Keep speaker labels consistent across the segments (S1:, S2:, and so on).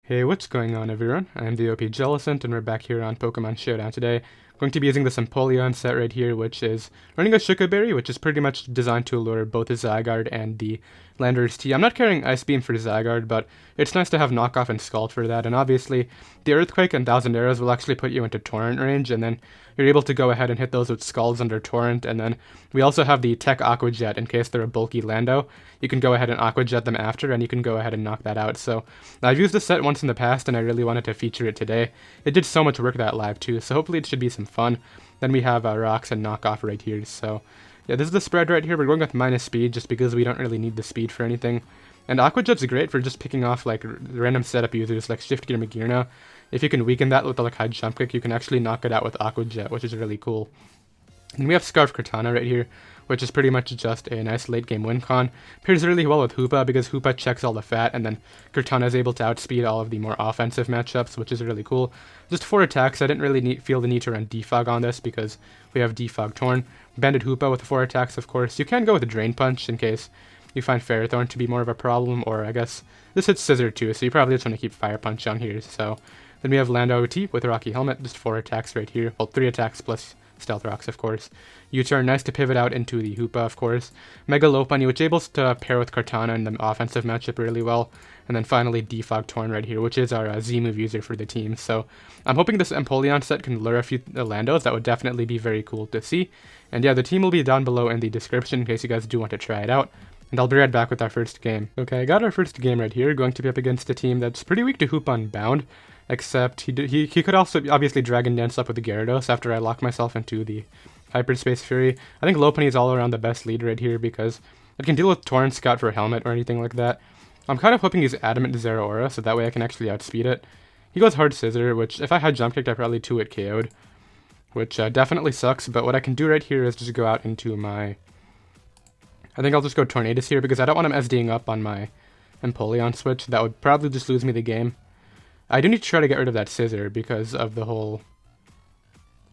S1: Hey, what's going on everyone? I'm the OPJellicent and we're back here on Pokemon Showdown today. Going to be using this Empoleon set right here, which is running a Shuca Berry, which is pretty much designed to lure both the Zygarde and the Landorus-T. I'm not carrying Ice Beam for Zygarde, but it's nice to have Knockoff and Scald for that, and obviously the Earthquake and Thousand Arrows will actually put you into Torrent range, and then you're able to go ahead and hit those with Scalds under Torrent, and then we also have the Tech Aqua Jet in case they're a bulky Lando. You can go ahead and Aqua Jet them after, and you can go ahead and knock that out. So I've used this set once in the past, and I really wanted to feature it today. It did so much work that live too, so hopefully it should be some fun. Then we have Rocks and Knockoff right here, so yeah, this is the spread right here. We're going with minus speed just because we don't really need the speed for anything. And Aqua Jet's great for just picking off like random setup users like Shift Gear Magearna. If you can weaken that with the like high jump kick, you can actually knock it out with Aqua Jet, which is really cool. And we have Scarf Kartana right here, which is pretty much just a nice late game win con. Pairs really well with Hoopa because Hoopa checks all the fat, and then Kartana is able to outspeed all of the more offensive matchups, which is really cool. Just 4 attacks. I didn't really feel the need to run Defog on this because we have Defog Torn. Banded Hoopa with 4 attacks, of course. You can go with a Drain Punch in case you find Ferrothorn to be more of a problem, or I guess this hits Scissor too, so you probably just want to keep Fire Punch on here. So then we have Lando-T with a Rocky Helmet, just 4 attacks right here. Well, 3 attacks plus Stealth Rocks, of course. U-turn, nice to pivot out into the Hoopa, of course. Mega Lopunny, which is able to pair with Kartana in the offensive matchup really well. And then finally Defog Torn right here, which is our Z-move user for the team. So I'm hoping this Empoleon set can lure a few Landos. That would definitely be very cool to see. And yeah, the team will be down below in the description in case you guys do want to try it out. And I'll be right back with our first game. Okay, I got our first game right here, going to be up against a team that's pretty weak to Hoopa-Unbound. Except he could also obviously Dragon Dance up with the Gyarados after I lock myself into the Hyperspace Fury. I think Lopunny is all around the best lead right here because it can deal with Torrent Scout for a helmet or anything like that. I'm kind of hoping he's Adamant Zeraora so that way I can actually outspeed it. He goes Hard Scissor, which if I had Jump Kicked I probably 2-hit KO'd, which definitely sucks, but what I can do right here is just go out into my... I think I'll just go Tornadus here because I don't want him SDing up on my Empoleon switch. That would probably just lose me the game. I do need to try to get rid of that Scissor because of the whole...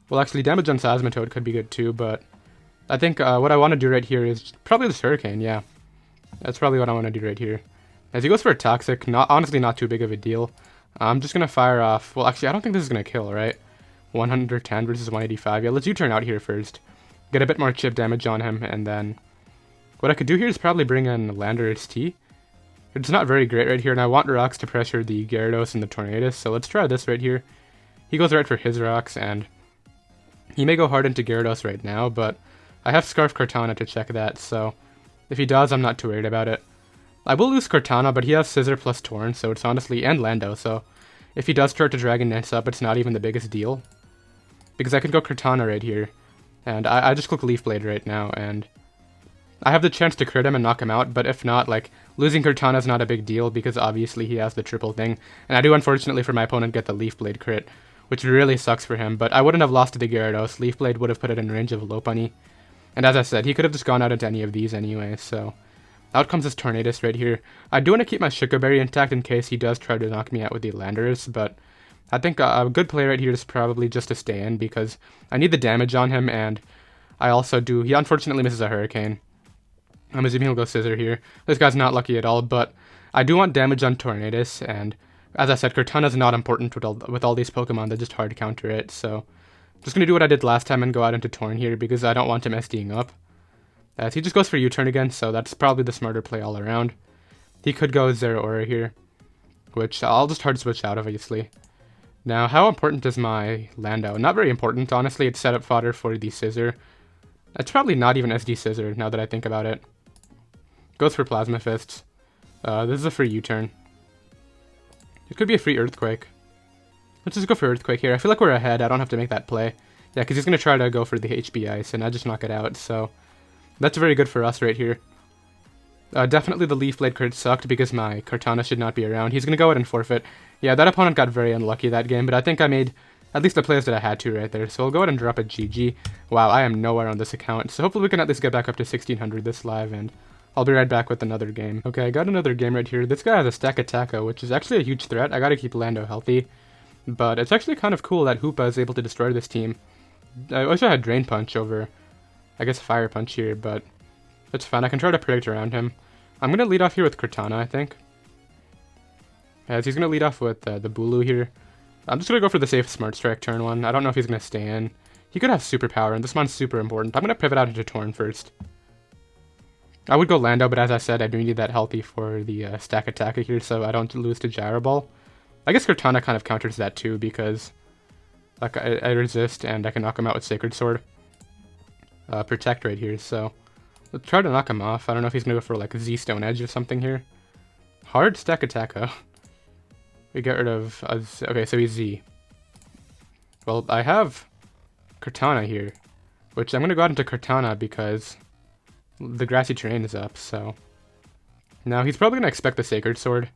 S1: Well, actually, damage on Seismitoad could be good too, but I think what I want to do right here is probably this Hurricane, yeah. That's probably what I want to do right here. As he goes for a Toxic, honestly not too big of a deal. I'm just going to fire off... Well, actually, I don't think this is going to kill, right? 110 versus 185. Yeah, let's U-turn out here first. Get a bit more chip damage on him, and then... What I could do here is probably bring in Landorus-T. It's not very great right here, and I want Rocks to pressure the Gyarados and the Tornadus, so let's try this right here. He goes right for his Rocks, and he may go hard into Gyarados right now, but I have Scarf Kartana to check that, so if he does, I'm not too worried about it. I will lose Kartana, but he has Scissor plus Torn, so it's honestly, and Lando, so if he does start to Dragon Dance up, it's not even the biggest deal. Because I can go Kartana right here, and I just click Leaf Blade right now, and I have the chance to crit him and knock him out, but if not, like, losing Kartana is not a big deal because obviously he has the triple thing. And I do, unfortunately for my opponent, get the Leaf Blade crit, which really sucks for him, but I wouldn't have lost to the Gyarados. Leaf Blade would have put it in range of Lopunny. And as I said, he could have just gone out into any of these anyway, so... Out comes this Tornadus right here. I do want to keep my Shuca Berry intact in case he does try to knock me out with the Landorus, but I think a good play right here is probably just to stay in because I need the damage on him, and I also do... He unfortunately misses a Hurricane. I'm assuming he'll go Scissor here. This guy's not lucky at all, but I do want damage on Tornadus, and as I said, Kartana's not important with all these Pokemon that just hard counter it, so just gonna do what I did last time and go out into Torn here because I don't want him SDing up. As he just goes for U-turn again, so that's probably the smarter play all around. He could go Zeraora here, which I'll just hard switch out, obviously. Now, how important is my Lando? Not very important, honestly. It's setup fodder for the Scissor. It's probably not even SD Scissor, now that I think about it. Goes for Plasma Fists. This is a free U-turn. It could be a free Earthquake. Let's just go for Earthquake here. I feel like we're ahead. I don't have to make that play. Yeah, because he's going to try to go for the HP Ice, and I just knock it out. So that's very good for us right here. Definitely the Leaf Blade crit sucked because my Kartana should not be around. He's going to go ahead and forfeit. Yeah, that opponent got very unlucky that game, but I think I made at least the plays that I had to right there. So I'll go ahead and drop a GG. Wow, I am nowhere on this account. So hopefully we can at least get back up to 1600 this live, and I'll be right back with another game. Okay, I got another game right here. This guy has a stack of Taco, which is actually a huge threat. I gotta keep Lando healthy. But it's actually kind of cool that Hoopa is able to destroy this team. I wish I had Drain Punch over, I guess, Fire Punch here, but it's fine. I can try to predict around him. I'm gonna lead off here with Kartana, I think. As he's going to lead off with the Bulu here. I'm just going to go for the safe Smart Strike turn 1. I don't know if he's going to stay in. He could have Superpower, and this one's super important. I'm going to pivot out into Torrent first. I would go Lando, but as I said, I do need that healthy for the stack attacker here, so I don't lose to Gyro Ball. I guess Kartana kind of counters that too, because like I resist, and I can knock him out with Sacred Sword. Protect right here, so let's try to knock him off. I don't know if he's going to go for like Z Stone Edge or something here. Hard stack attacker. We get rid of... okay, so he's Z. Well, I have Kartana here, which I'm going to go out into Kartana because the Grassy Terrain is up, so... Now, he's probably going to expect the Sacred Sword,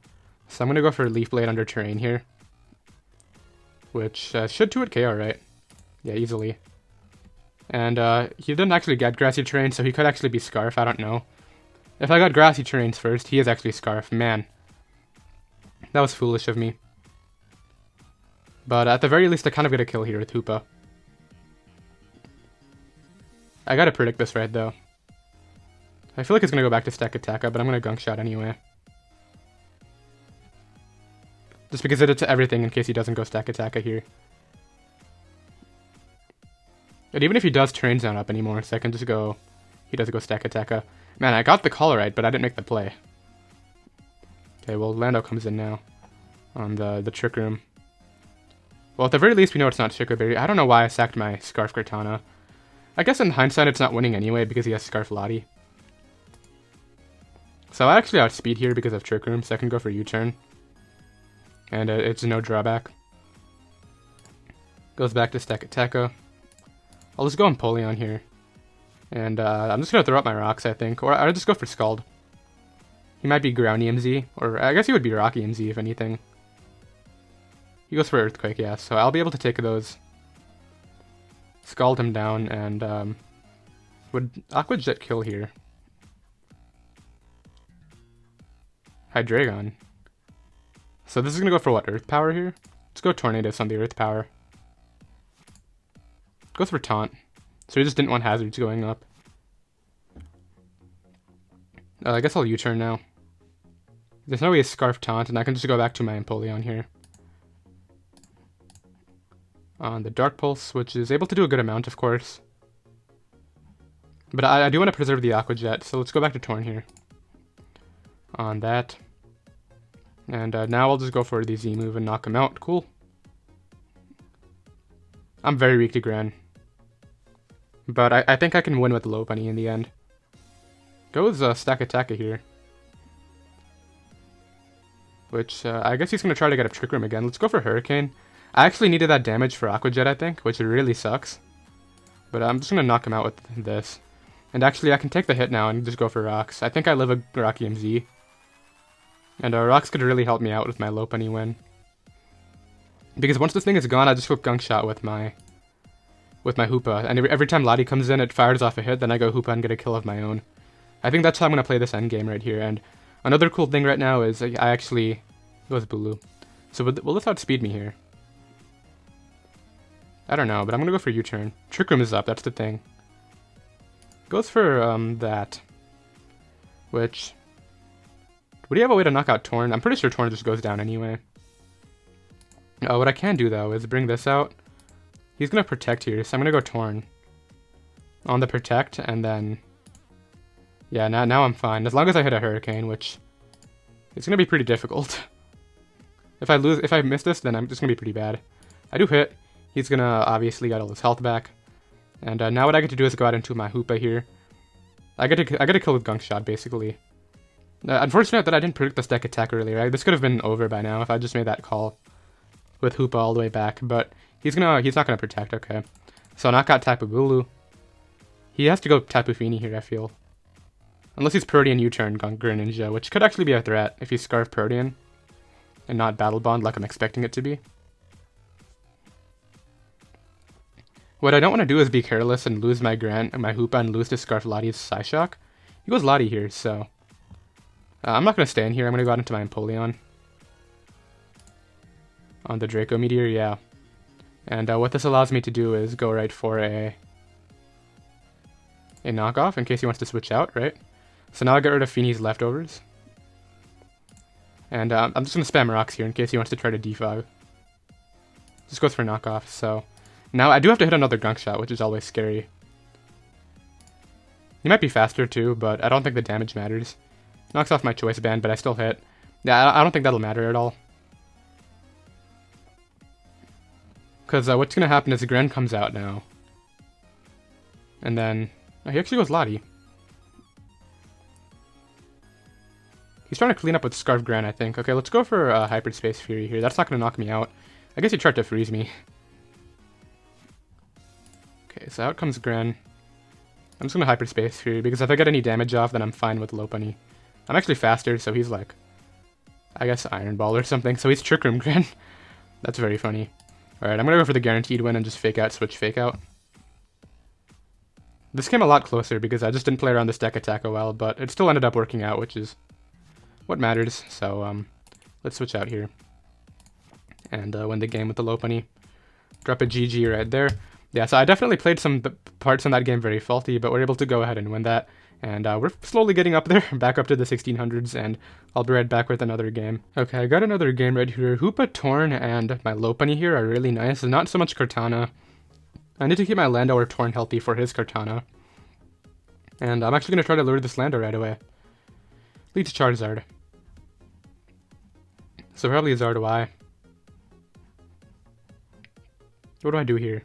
S1: so I'm going to go for Leaf Blade under Terrain here. Which should 2-hit KO, right? Yeah, easily. And he didn't actually get Grassy Terrain, so he could actually be Scarf, I don't know. If I got Grassy Terrains first, he is actually Scarf. Man. That was foolish of me. But at the very least, I kind of get a kill here with Hoopa. I gotta predict this right, though. I feel like it's gonna go back to Stack Attacker, but I'm gonna Gunk Shot anyway. Just because I did to everything in case he doesn't go Stack Attacker here. And even if he does Terrain Zone up anymore, so I can just go... He doesn't go Stack Attacker. Man, I got the call right, but I didn't make the play. Okay, well, Lando comes in now on the Trick Room. Well, at the very least, we know it's not Shuca Berry. I don't know why I sacked my Scarf Kartana. I guess in hindsight, it's not winning anyway because he has Scarf Lottie. So I actually outspeed here because of Trick Room, so I can go for U-turn. And it's no drawback. Goes back to Stack Attacker. I'll just go Empoleon here. And I'm just going to throw up my rocks, I think. Or I'll just go for Scald. He might be Ground EMZ, or I guess he would be Rock EMZ if anything. He goes for Earthquake, yeah, so I'll be able to take those. Scald him down, and would Aqua Jet kill here? Hydreigon. So this is going to go for what, Earth Power here? Let's go Tornadoes on the Earth Power. Goes for Taunt. So he just didn't want hazards going up. I guess I'll U-turn now. There's no way to Scarf Taunt, and I can just go back to my Empoleon here. On the Dark Pulse, which is able to do a good amount, of course. But I do want to preserve the Aqua Jet, so let's go back to Torn here. On that. And now I'll just go for the Z move and knock him out. Cool. I'm very weak to Gran. But I think I can win with Low Bunny in the end. Goes Stack Attacker here. Which, I guess he's going to try to get a Trick Room again. Let's go for Hurricane. I actually needed that damage for Aqua Jet, I think, which really sucks. But I'm just going to knock him out with this. And actually, I can take the hit now and just go for Rocks. I think I live a Rock EMZ. And Rocks could really help me out with my Low Bunny win. Because once this thing is gone, I just go Gunk Shot with my Hoopa. And every time Lottie comes in, it fires off a hit, then I go Hoopa and get a kill of my own. I think that's how I'm going to play this endgame right here. And another cool thing right now is I actually... It was Bulu. So will this outspeed me here? I don't know, but I'm going to go for U-turn. Trick Room is up, that's the thing. Goes for that. Which... Would he have a way to knock out Torn? I'm pretty sure Torn just goes down anyway. What I can do, though, is bring this out. He's going to Protect here, so I'm going to go Torn. On the Protect, and then... Yeah, now I'm fine. As long as I hit a Hurricane, which... It's going to be pretty difficult. If I miss this, then I'm just going to be pretty bad. I do hit. He's going to obviously get all his health back. And now what I get to do is go out into my Hoopa here. I get to kill with Gunk Shot, basically. Unfortunate that I didn't predict the Stack Attack earlier. This could have been over by now if I just made that call with Hoopa all the way back. But he's not gonna Protect. Okay, so knock out Tapu Bulu. He has to go Tapu Fini here, I feel. Unless he's Protean U-turn Greninja, which could actually be a threat if he's Scarf Protean and not Battle Bond like I'm expecting it to be. What I don't want to do is be careless and lose my Hoopa and lose to Scarf Lottie's Psyshock. He goes Lottie here, so... I'm not going to stay in here. I'm going to go out into my Empoleon. On the Draco Meteor, yeah. And what this allows me to do is go right for a knockoff in case he wants to switch out, right? So now I get rid of Fini's leftovers. And I'm just going to spam rocks here in case he wants to try to defog. Just goes for knockoff, so... Now I do have to hit another Gunk Shot, which is always scary. He might be faster too, but I don't think the damage matters. Knocks off my choice band, but I still hit. Yeah, I don't think that'll matter at all. Because what's going to happen is Gren comes out now. And then... Oh, he actually goes Lottie. He's trying to clean up with Scarf Gren, I think. Okay, let's go for Hyperspace Fury here. That's not going to knock me out. I guess he tried to freeze me. Okay, so out comes Gren. I'm just going to Hyperspace Fury, because if I get any damage off, then I'm fine with low bunny. I'm actually faster, so he's like... I guess Iron Ball or something. So he's Trick Room Gren. That's very funny. Alright, I'm going to go for the guaranteed win and just fake out, switch fake out. This came a lot closer because I just didn't play around this deck attack well, but it still ended up working out, which is what matters. So let's switch out here and win the game with the low bunny. Drop a GG right there. Yeah, so I definitely played some parts in that game very faulty, but we're able to go ahead and win that. And we're slowly getting up there, back up to the 1600s, and I'll be right back with another game. Okay, I got another game right here. Hoopa, Torrent, and my low bunny here are really nice. Not so much Kartana. I need to keep my Lando or Torrent healthy for his Kartana. And I'm actually going to try to lure this Lando right away. Lead to Charizard. So probably Zardoy. What do I do here?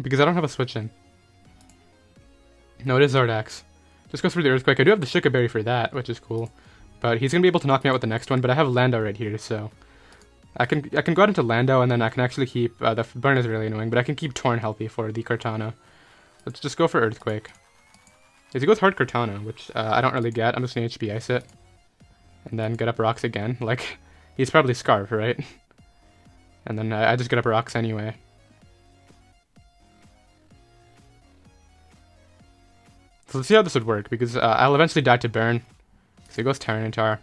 S1: Because I don't have a switch in. No, it is Zardax. Just goes through the Earthquake. I do have the Shuca Berry for that, which is cool. But he's going to be able to knock me out with the next one, but I have Lando right here, so... I can go out into Lando, and then I can actually keep... the burn is really annoying, but I can keep Torrent healthy for the Kartana. Let's just go for Earthquake. He goes hard Kartana, which I don't really get. I'm just going to HP Ice it. And then get up rocks again. Like, he's probably Scarf, right? And then I just get up rocks anyway. So let's see how this would work, because I'll eventually die to burn. So he goes Tyranitar.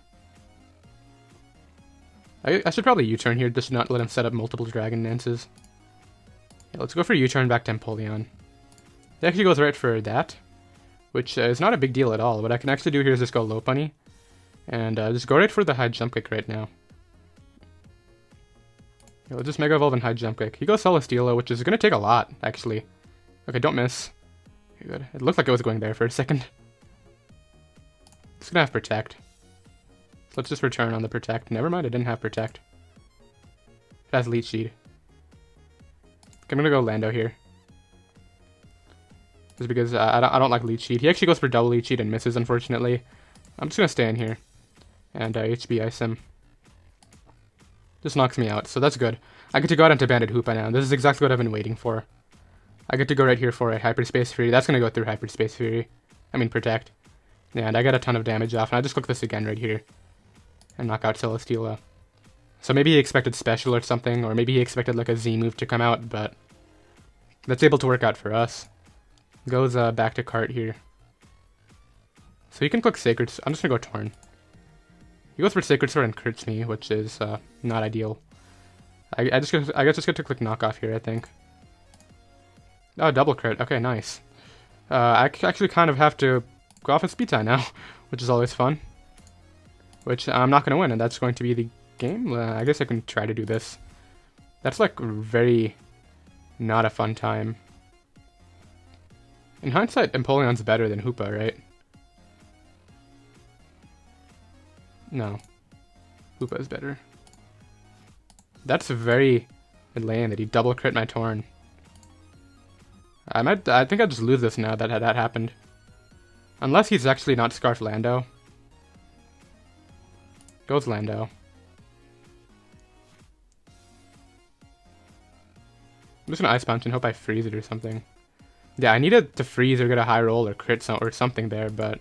S1: I should probably U-turn here, just to not let him set up multiple Dragon Dances. Yeah, let's go for U-turn back to Empoleon. He actually goes right for that, which is not a big deal at all. What I can actually do here is just go low bunny, and just go right for the high jump kick right now. Yeah, let's just Mega Evolve and high jump kick. He goes Celesteela, which is going to take a lot, actually. Okay, don't miss. Okay, good. It looked like it was going there for a second. It's going to have Protect. Let's just return on the Protect. Never mind, I didn't have Protect. It has Leech Seed. I'm gonna go Lando here. Just because I don't like Leech Seed. He actually goes for double Leech Seed and misses, unfortunately. I'm just gonna stay in here. And HB Ice him. Just knocks me out, so that's good. I get to go out into Banded Hoopa now. This is exactly what I've been waiting for. I get to go right here for a Hyperspace Fury. That's gonna go through Hyperspace Fury. I mean Protect. Yeah, and I got a ton of damage off, and I just click this again right here. And knock out Celesteela. So maybe he expected special or something, or maybe he expected like a Z move to come out, but that's able to work out for us. Goes back to Cart here. So you can click Sacred. I'm just gonna go Torn. He goes for Sacred Sword and crits me, which is not ideal. I guess just get to click Knockoff here, I think. Oh, double crit. Okay, nice. I actually kind of have to go off at speed tie now, which is always fun. Which I'm not going to win, and that's going to be the game. I guess I can try to do this. That's like very not a fun time. In hindsight, Empoleon's better than Hoopa, right? No. Hoopa is better. That's very lame that he double crit my Torn. I think I'll just lose this now that that happened. Unless he's actually not Scarf Lando. Goes Lando. I'm just gonna Ice Punch and hope I freeze it or something. Yeah, I needed to freeze or get a high roll or crit or something there, but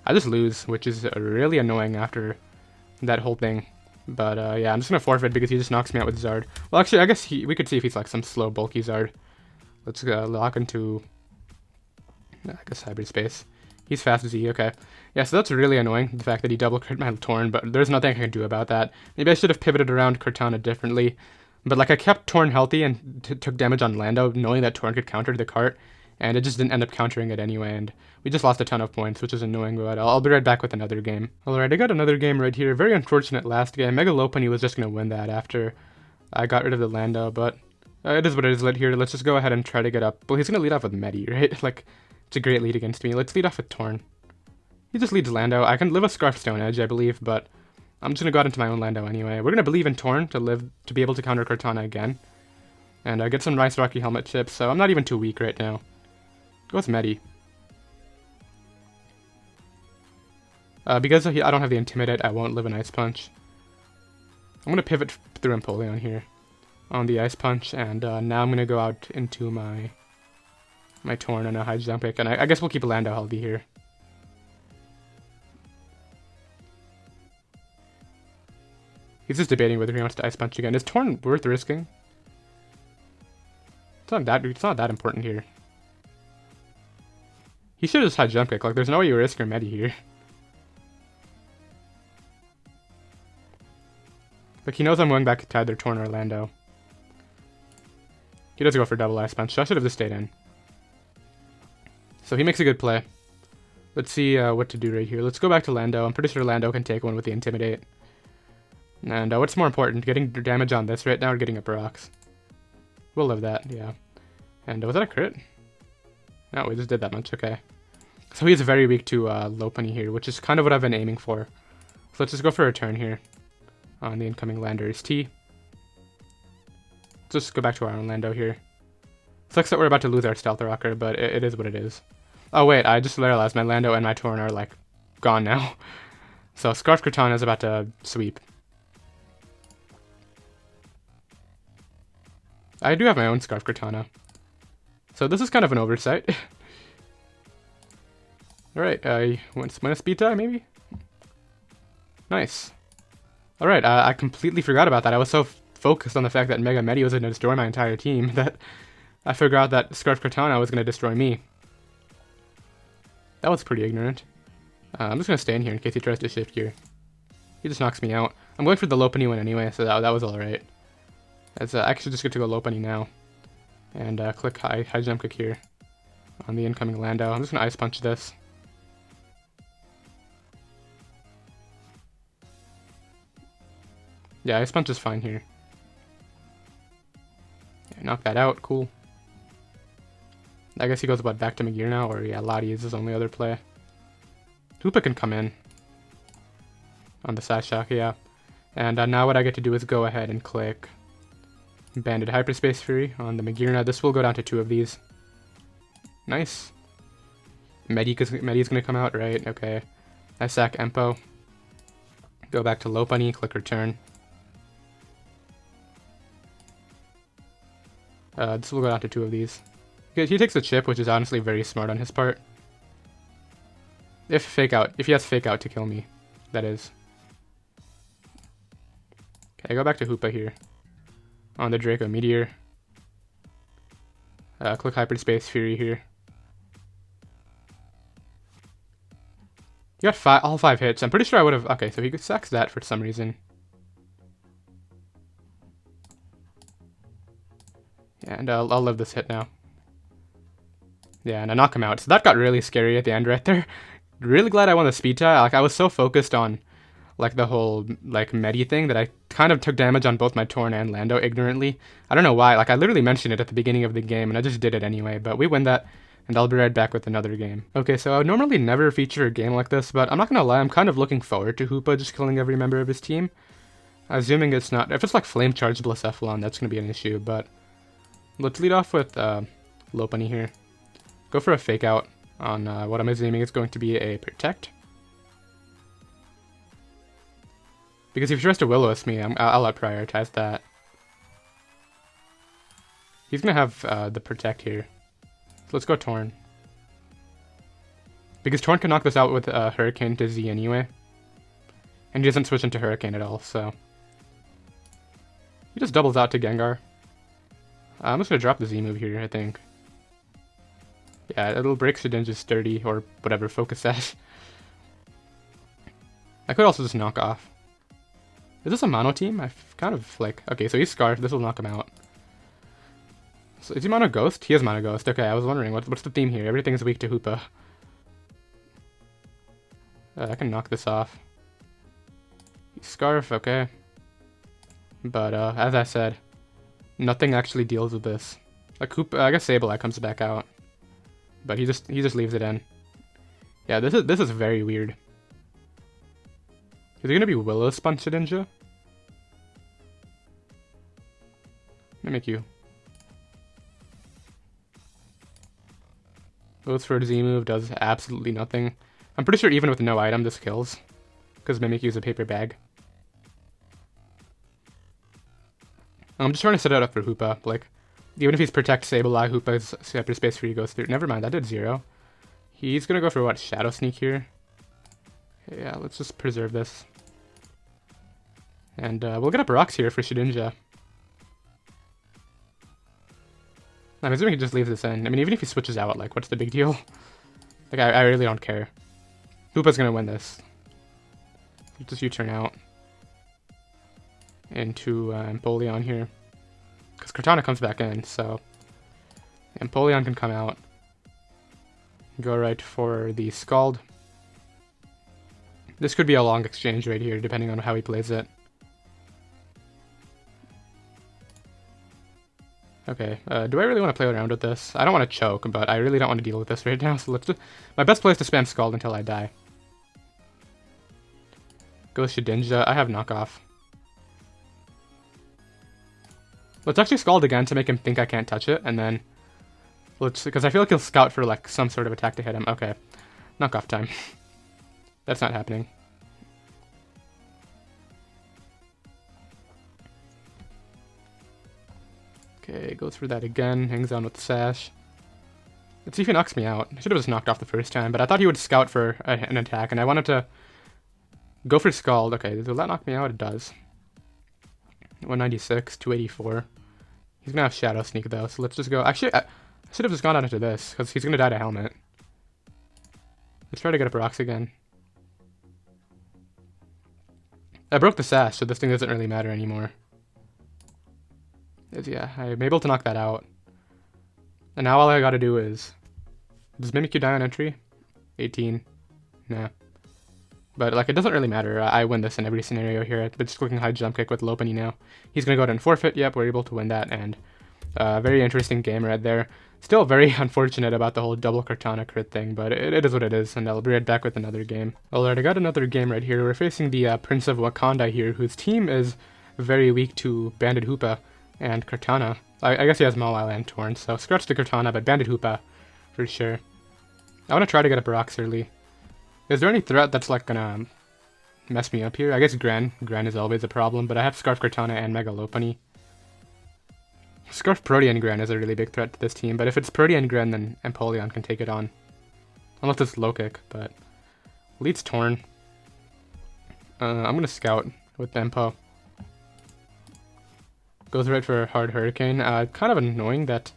S1: I just lose, which is really annoying after that whole thing. But yeah, I'm just gonna forfeit because he just knocks me out with Zard. Well, actually, I guess we could see if he's like some slow, bulky Zard. Let's lock into, I guess, Hyperspace. He's fast Z, okay. Yeah, so that's really annoying, the fact that he double crit my Torn, but there's nothing I can do about that. Maybe I should have pivoted around Kartana differently. But like I kept Torn healthy and took damage on Lando, knowing that Torn could counter the cart. and it just didn't end up countering it anyway, and we just lost a ton of points, which is annoying, but I'll be right back with another game. Alright, I got another game right here. Very unfortunate last game. Mega Lopunny was just going to win that after I got rid of the Lando, but it is what it is right here. Let's just go ahead and try to get up. Well, he's going to lead off with Medi, right? Like, it's a great lead against me. Let's lead off with Torrent. He just leads Lando. I can live a Scarf Stone Edge, I believe, but I'm just going to go out into my own Lando anyway. We're going to believe in Torrent to be able to counter Kartana again. And get some nice Rocky Helmet chips, so I'm not even too weak right now. Go with Medi. Because I don't have the Intimidate, I won't live an Ice Punch. I'm going to pivot through Empoleon here on the Ice Punch, and now I'm going to go out into my Torrent and a High Jump Kick, and I guess we'll keep Lando healthy here. He's just debating whether he wants to Ice Punch again. Is Torrent worth risking? It's not that important here. He should just High Jump Kick. Like, there's no way you risk your Medi here. Like, he knows I'm going back to either Torrent or Lando. He does go for double Ice Punch, so I should have just stayed in. So he makes a good play. Let's see what to do right here. Let's go back to Lando. I'm pretty sure Lando can take one with the Intimidate. And what's more important, getting damage on this right now or getting up rocks? We'll live that, yeah. And was that a crit? No, we just did that much, okay. So he's very weak to Lopunny here, which is kind of what I've been aiming for. So let's just go for a turn here on the incoming Landorus-T. Let's just go back to our own Lando here. Sucks that we're about to lose our Stealth Rocker, but it is what it is. Oh wait, I just realized my Lando and my Torrent are like gone now. So Scarf Kartana is about to sweep. I do have my own Scarf Kartana. So this is kind of an oversight. Alright, want a speed tie, maybe? Nice. Alright, I completely forgot about that. I was so focused on the fact that Mega Medi was going to destroy my entire team that I forgot that Scarf Kartana was going to destroy me. That was pretty ignorant. I'm just going to stay in here in case he tries to shift gear. He just knocks me out. I'm going for the Lopunny one anyway, so that was alright. That's actually just good to go Lopunny now. And click high Jump Kick here on the incoming Lando. I'm just going to Ice Punch this. Yeah, Ice Punch is fine here. Yeah, knock that out, cool. I guess he goes back to Magear now, or yeah, Lottie is his only other play. Hoopa can come in on the Sashock, yeah. And now what I get to do is go ahead and click Banded Hyperspace Fury on the Magear. This will go down to 2 of these. Nice. Medi's gonna come out, right? Okay. I sack Empo. Go back to Lopunny, click Return. This will go down to 2 of these. He takes the chip, which is honestly very smart on his part. If he has Fake Out to kill me, that is. Okay, go back to Hoopa here. On the Draco Meteor. Click Hyperspace Fury here. You got all 5 hits. I'm pretty sure I would have... Okay, so he sacks that for some reason. Yeah, and I'll live this hit now. Yeah, and I knock him out. So that got really scary at the end right there. Really glad I won the speed tie. Like, I was so focused on like the whole like Medi thing that I kind of took damage on both my Torrent and Lando ignorantly. I don't know why. Like, I literally mentioned it at the beginning of the game and I just did it anyway. But we win that, and I'll be right back with another game. Okay, so I would normally never feature a game like this, but I'm not gonna lie, I'm kind of looking forward to Hoopa just killing every member of his team. Assuming it's not... If it's like Flame Charge Blacephalon, that's gonna be an issue, but... Let's lead off with Lopunny here. Go for a Fake Out on what I'm assuming is going to be a Protect. Because if he tries to Will-O-Wisp me, I'll prioritize that. He's going to have the Protect here. So let's go Torrent. Because Torrent can knock this out with Hurricane to Z anyway. And he doesn't switch into Hurricane at all, so... He just doubles out to Gengar. I'm just going to drop the Z move here, I think. Yeah, it'll break Shedinja's sturdy, or whatever Focus says. I could also just knock off. Is this a mono team? I kind of like... Okay, so he's Scarf. This will knock him out. So is he Mono Ghost? He is Mono Ghost. Okay, I was wondering, what's the theme here? Everything is weak to Hoopa. I can knock this off. Scarf, okay. But, as I said, nothing actually deals with this. Like, Hoopa, I guess Sableye comes back out. But he just leaves it in. Yeah, this is very weird. Is he gonna be Willow Sponge Shedinja? Mimikyu. Goes for a Z move, does absolutely nothing. I'm pretty sure even with no item this kills. Because Mimikyu's a paper bag. I'm just trying to set it up for Hoopa. Like, even if he's Protect Sableye, Hoopa's Hyperspace Fury goes through. Never mind, that did 0. He's gonna go for what? Shadow Sneak here? Okay, yeah, let's just preserve this. And we'll get up rocks here for Shedinja. I'm assuming he just leaves this in. I mean, even if he switches out, like, what's the big deal? Like, I really don't care. Hoopa's gonna win this. Just U-turn out. Into Empoleon here. Because Kartana comes back in, so... Empoleon can come out. Go right for the Scald. This could be a long exchange right here, depending on how he plays it. Okay, do I really want to play around with this? I don't want to choke, but I really don't want to deal with this right now, so let's just... My best play is to spam Scald until I die. Go Shedinja. I have knockoff. Let's actually Scald again to make him think I can't touch it, and then... Let's... Because I feel like he'll scout for, like, some sort of attack to hit him. Okay. Knockoff time. That's not happening. Okay, goes for that again, hangs on with Sash. Let's see if he knocks me out. I should have just knocked off the first time, but I thought he would scout for an attack, and I wanted to go for Scald. Okay, will that knock me out? It does. 196, 284. He's gonna have Shadow Sneak though, so let's just go. Actually, I should have just gone out into this, because he's gonna die to Helmet. Let's try to get up rocks again. I broke the Sash, so this thing doesn't really matter anymore. Yeah, I'm able to knock that out. And now all I gotta do is... Does Mimikyu die on entry? 18. Nah. But, like, it doesn't really matter. I win this in every scenario here. But just clicking high jump kick with Lopunny now. He's gonna go ahead and forfeit. Yep, we're able to win that. And very interesting game right there. Still very unfortunate about the whole double Kartana crit thing, but it is what it is. And I'll be right back with another game. Alright, I got another game right here. We're facing the Prince of Wakanda here, whose team is very weak to Banded Hoopa and Kartana. I guess he has Mawile and Torrent, so scratch the Kartana, but Banded Hoopa for sure. I want to try to get up rocks early. Is there any threat that's like gonna mess me up here? I guess Gren. Gren is always a problem, but I have Scarf Kartana and Mega Lopunny. Scarf Protean Gren is a really big threat to this team, but if it's Protean Gren, then Empoleon can take it on. Unless it's low kick, but leads Torn. I'm gonna scout with Empo. Goes right for a hard Hurricane. Kind of annoying that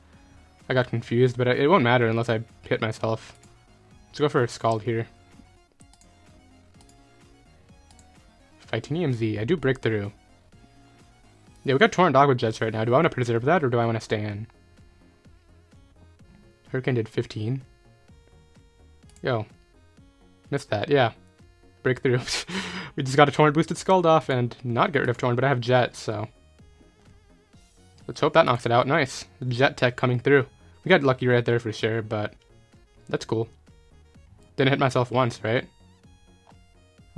S1: I got confused, but it won't matter unless I hit myself. Let's go for a Scald here. Titanium Z. I do break through. Yeah, we got Torrent Aqua Jets right now. Do I want to preserve that, or do I want to stay in? Hurricane did 15. Yo. Missed that, yeah. Breakthrough. We just got a Torrent boosted Scald off and not get rid of Torrent, but I have Jet, so... Let's hope that knocks it out. Nice. Jet Tech coming through. We got lucky right there for sure, but that's cool. Didn't hit myself once, right?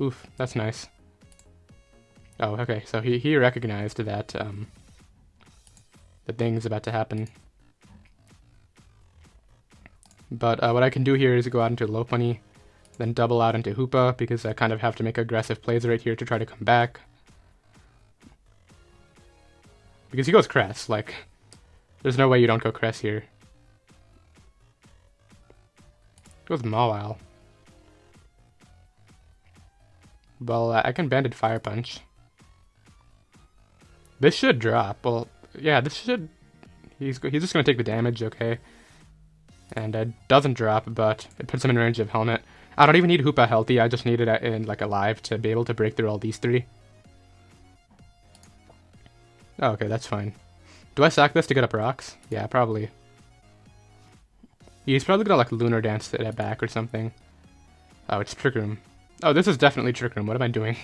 S1: Oof, that's nice. Oh, okay, so he recognized that the thing's about to happen. But what I can do here is go out into Lopunny, then double out into Hoopa, because I kind of have to make aggressive plays right here to try to come back. Because he goes Cress, like, there's no way you don't go Cress here. Goes Mawile. Well, I can Banded Fire Punch. This should drop. Well, yeah, this should... He's just going to take the damage, okay. And it doesn't drop, but it puts him in range of Helmet. I don't even need Hoopa healthy, I just need it in, like, alive to be able to break through all these three. Oh, okay, that's fine. Do I sack this to get up rocks? Yeah, probably. He's probably gonna like Lunar Dance it back or something. Oh, it's Trick Room. Oh, this is definitely Trick Room. What am I doing?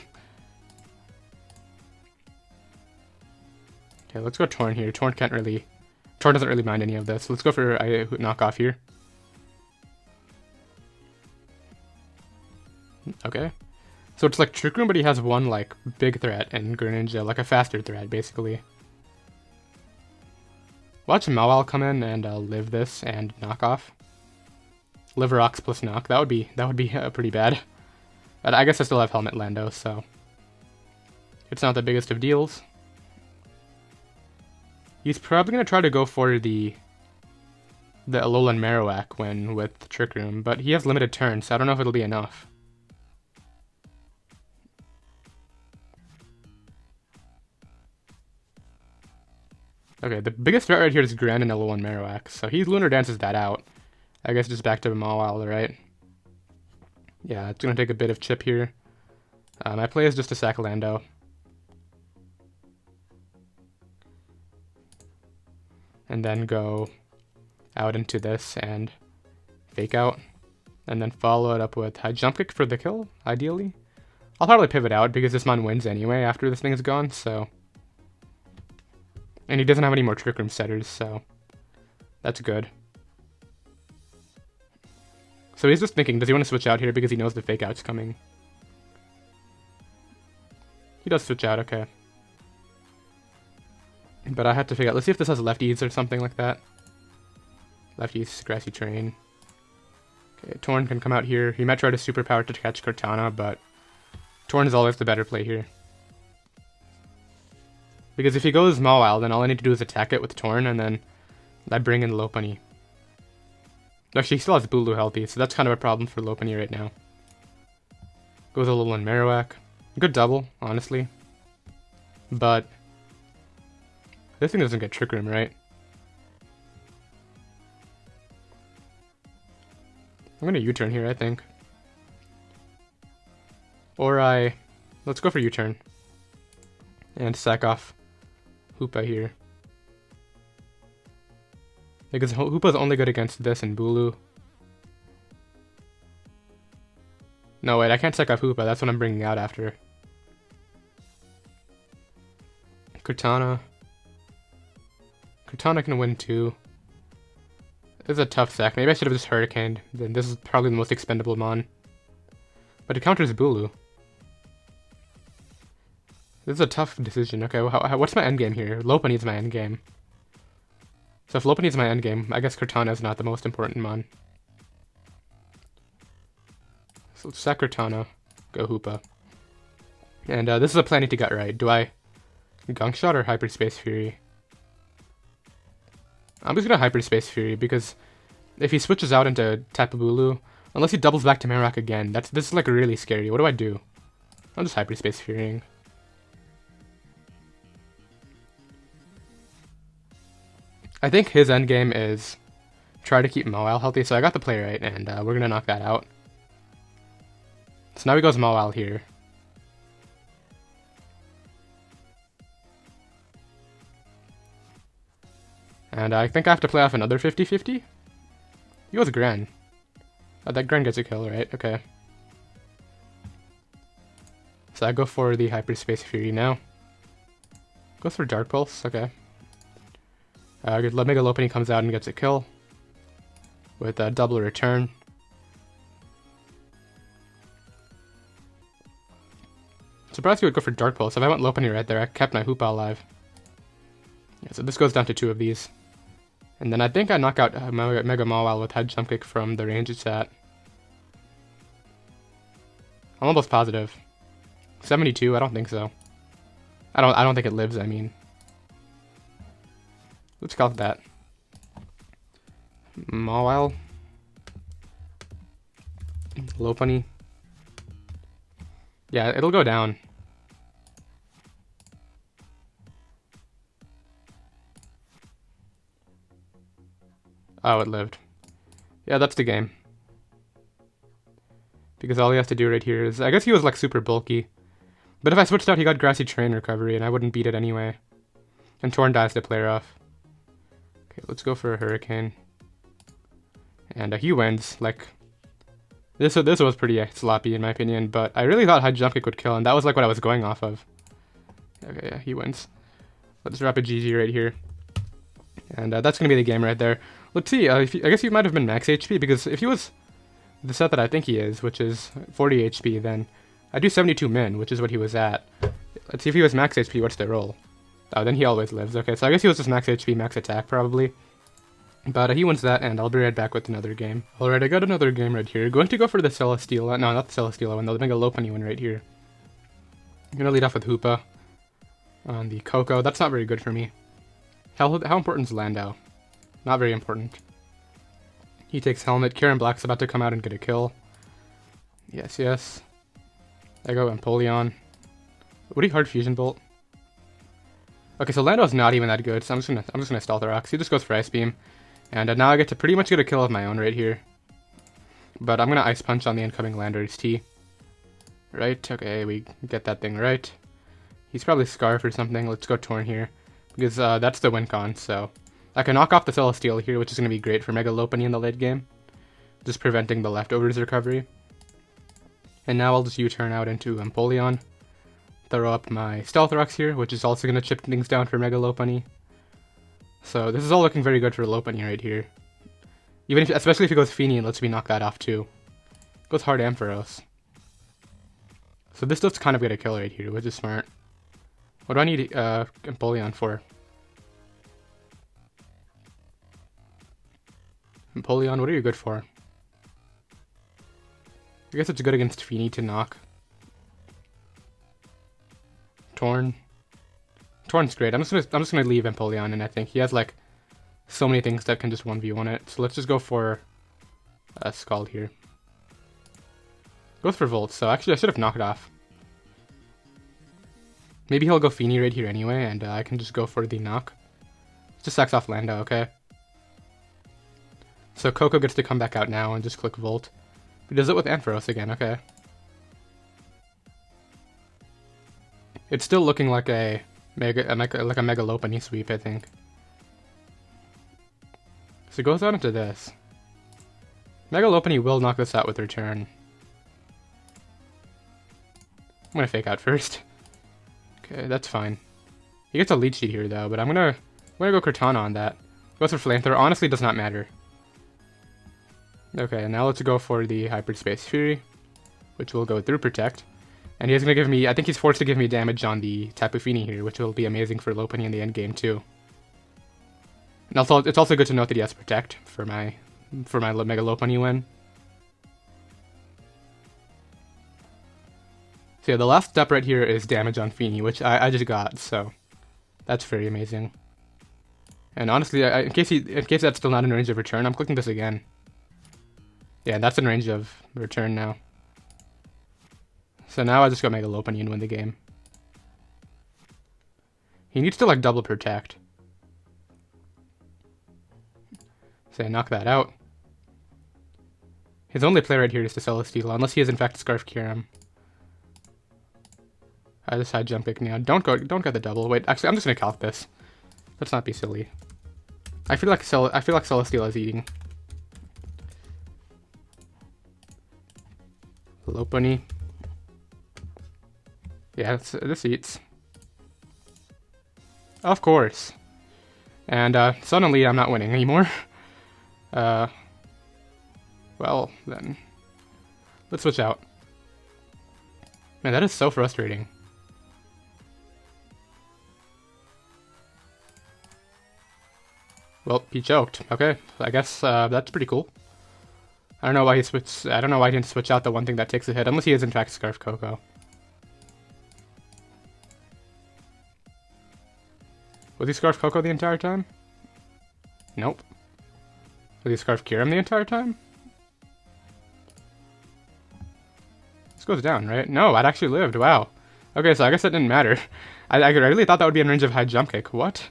S1: Okay, let's go Torrent here. Torrent doesn't really mind any of this. Let's go for knockoff here. Okay. So it's like Trick Room, but he has one like big threat and Greninja, like a faster threat, basically. Watch Mawile come in and live this and knock off. Live rocks plus knock. That would be pretty bad. But I guess I still have Helmet Lando, so it's not the biggest of deals. He's probably gonna try to go for the Alolan Marowak when with Trick Room, but he has limited turns, so I don't know if it'll be enough. Okay, the biggest threat right here is Gran and Alolan Marowak, so he Lunar Dances that out. I guess just back to Mawile, right? Yeah, it's gonna take a bit of chip here. My play is just to sack Lando. And then go out into this and fake out. And then follow it up with high jump kick for the kill, ideally. I'll probably pivot out because this mon wins anyway after this thing is gone, so. And he doesn't have any more Trick Room setters, so that's good. So he's just thinking, does he want to switch out here because he knows the fake out's coming? He does switch out, okay. But I have to figure out, let's see if this has lefties or something like that. Lefties, Grassy Terrain. Okay, Torrent can come out here. He might try to superpower to catch Kartana, but Torrent is always the better play here. Because if he goes Mawile, then all I need to do is attack it with Torrent, and then I bring in Lopunny. Actually, he still has Bulu healthy, so that's kind of a problem for Lopunny right now. Goes Alolan Marowak. Good double, honestly. But this thing doesn't get Trick Room, right? I'm gonna U-turn here, I think. Or let's go for U-turn. And sack off Hoopa here. Because Hoopa's only good against this and Bulu. No, wait, I can't sack off Hoopa. That's what I'm bringing out after. Kartana. Kartana can win too. This is a tough sack. Maybe I should have just Hurricaned. Then this is probably the most expendable mon. But it counters Bulu. This is a tough decision. Okay, well, what's my endgame here? Lopunny's my endgame. So if Lopunny's my endgame, I guess Kartana is not the most important mon. So let's sack Kartana, go Hoopa. And this is a plan I need to get right. Do I Gunk Shot or Hyperspace Fury? I'm just gonna Hyperspace Fury because if he switches out into Tapu Bulu, unless he doubles back to Marowak again, this is like really scary. What do I do? I'm just Hyperspace Furying. I think his endgame is try to keep Mawile healthy, so I got the play right, and we're gonna knock that out. So now he goes Mawile here. And I think I have to play off another 50-50? He goes Gran. That Gran gets a kill, right? Okay. So I go for the Hyperspace Fury now. Goes for Dark Pulse, okay. Mega Lopunny comes out and gets a kill with a double return. Surprised he would go for Dark Pulse. If I went Lopunny right there, I kept my Hoopa alive. Yeah, so this goes down to 2 of these. And then I think I knock out Mega Mawile with Head Jump Kick from the range it's at. I'm almost positive. 72? I don't think so. I don't think it lives, I mean. Let's call it that. Mawile. Lopunny. Yeah, it'll go down. Oh, it lived. Yeah, that's the game. Because all he has to do right here is... I guess he was like super bulky. But if I switched out, he got Grassy Terrain recovery, and I wouldn't beat it anyway. And Torrent dies the player off. Okay, let's go for a Hurricane. And he wins. Like, this was pretty sloppy in my opinion, but I really thought High Jump Kick would kill, and that was like what I was going off of. Okay, yeah, he wins. Let's drop a GG right here. And that's going to be the game right there. Let's see, I guess he might have been max HP, because if he was the set that I think he is, which is 40 HP, then I do 72 min, which is what he was at. Let's see if he was max HP, what's the roll? Oh, then he always lives. Okay, so I guess he was just max HP, max attack, probably. But he wins that, and I'll be right back with another game. Alright, I got another game right here. Going to go for the Celesteela. No, not the Celesteela one, the Megalophony one right here. I'm going to lead off with Hoopa on the Coco. That's not very good for me. How important is Lando? Not very important. He takes Helmet. Karen Black's about to come out and get a kill. Yes, yes. I go Empoleon. What do you Hard Fusion Bolt? Okay, so Lando's not even that good, so I'm just gonna Stealth Rocks. He just goes for Ice Beam. And now I get to pretty much get a kill of my own right here. But I'm gonna Ice Punch on the incoming Landorus-T. Right, okay, we get that thing right. He's probably Scarf or something. Let's go Torrent here. Because that's the win con, so I can knock off the Celesteela here, which is going to be great for Megalophony in the late game. Just preventing the leftovers recovery. And now I'll just U-turn out into Empoleon. Throw up my Stealth Rocks here, which is also going to chip things down for Megalophony. So this is all looking very good for Lopunny right here. Even if, especially if he goes Feeny and lets me knock that off too. Goes hard Ampharos. So this stuff's kind of going to kill right here, which is smart. What do I need Empoleon for? Empoleon, what are you good for? I guess it's good against Feeny to knock. Torrent's great. I'm just gonna leave Empoleon, and I think he has like so many things that can just 1v1 it. So let's just go for Scald here. Goes for Volt, so actually I should have knocked off. Maybe he'll go Feeny right here anyway, and I can just go for the knock. Just sacks off Lando, okay? So Coco gets to come back out now and just click Volt. He does it with Ampharos again, okay. It's still looking like a Megalophony sweep, I think. So it goes out into this. Megalophony will knock this out with return. I'm gonna fake out first. Okay, that's fine. He gets a lead sheet here though, but I'm gonna go Kartana on that. Goes for Flamethrower, honestly does not matter. Okay, now let's go for the Hyperspace Fury, which will go through Protect. And he's gonna give me, I think he's forced to give me damage on the Tapu Fini here, which will be amazing for Lopunny in the end game too. And also, it's also good to note that he has Protect for my Mega Lopunny win. So yeah, the last step right here is damage on Fini, which I just got, so that's very amazing. And honestly, in case that's still not in range of return, I'm clicking this again. Yeah, that's in range of return now. So now I just go Mega Lopunny and win the game. He needs to like double Protect. So I knock that out. His only play right here is to Celesteela, unless he is in fact Scarf Kyurem. I just High Jump Kick now. Don't get the double. Wait, actually I'm just gonna calc this. Let's not be silly. I feel like Celesteela is eating. Lopunny. Yeah, this eats. Of course. And suddenly I'm not winning anymore. Well then, let's switch out. Man, that is so frustrating. Well, he choked. Okay, I guess that's pretty cool. I don't know why he switched. I don't know why he didn't switch out the one thing that takes a hit, unless he is in fact Scarf Coco. Was he Scarf Coco the entire time? Nope. Was he Scarf Kyurem the entire time? This goes down, right? No, I'd actually lived. Wow. Okay, so I guess that didn't matter. I really thought that would be in range of High Jump Kick. What?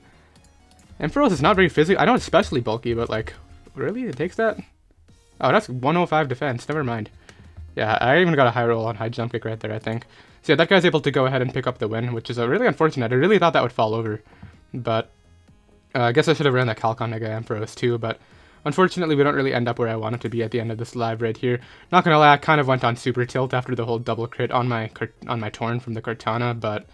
S1: Ampharos is not very physical. I know it's especially bulky, but like, really? It takes that? Oh, that's 105 defense. Never mind. Yeah, I even got a high roll on High Jump Kick right there, I think. So yeah, that guy's able to go ahead and pick up the win, which is really unfortunate. I really thought that would fall over. but I guess I should have ran that Calcon Mega Ampharos too, but unfortunately we don't really end up where I wanted to be at the end of this live right here. Not gonna lie, I kind of went on super tilt after the whole double crit on my Torrent from the Kartana, but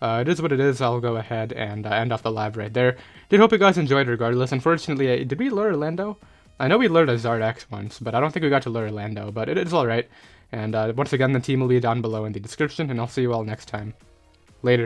S1: it is what it is. I'll go ahead and end off the live right there. Did hope you guys enjoyed regardless. Unfortunately, did we lure Lando? I know we lured a Zardex once, but I don't think we got to lure Lando, but it is alright. And once again, the team will be down below in the description, and I'll see you all next time. Later.